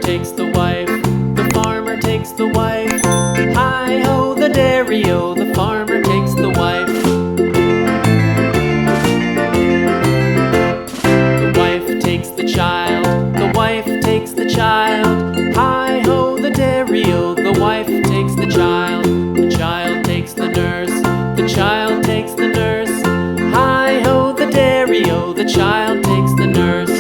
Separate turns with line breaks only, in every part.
takes the wife, the farmer takes the wife. Hi-ho, the dairy-o, the farmer takes the wife. The wife takes the child, the wife takes the child. Hi-ho, the dairy-o, the wife takes the child. The child takes the nurse, the child takes the nurse. Hi-ho, the dairy-o, the child takes the nurse.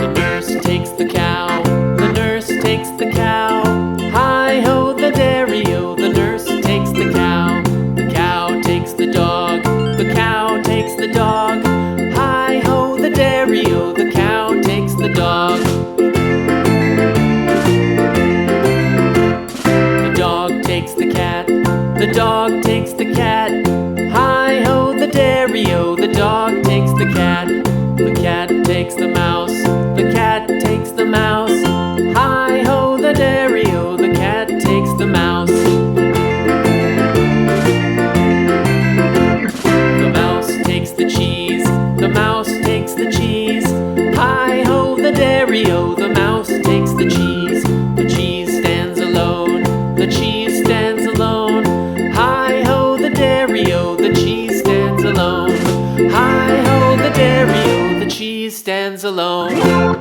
The nurse takes the cow, the nurse takes the cow. Hi-ho, the dairy-o, the nurse takes the cow. The cow takes the dog, the cow takes the dog. Hi-ho, the dairy-o, the cow takes the dog. The dog takes the cat, the dog takes the cat. Hi-ho, the dairy-o, the dog takes the cat. The cat takes the mouse, the cat takes the mouse. Hi-ho, the dairy-o, the cat takes the mouse. The mouse takes the cheese, the mouse takes the cheese. Hi-ho, the dairy-o, the mouse takes the cheese. The cheese stands alone, the cheese stands alone. Hi-ho, the dairy-o, the cheese stands alone. Hi-ho, the dairy-o, the cheese stands alone.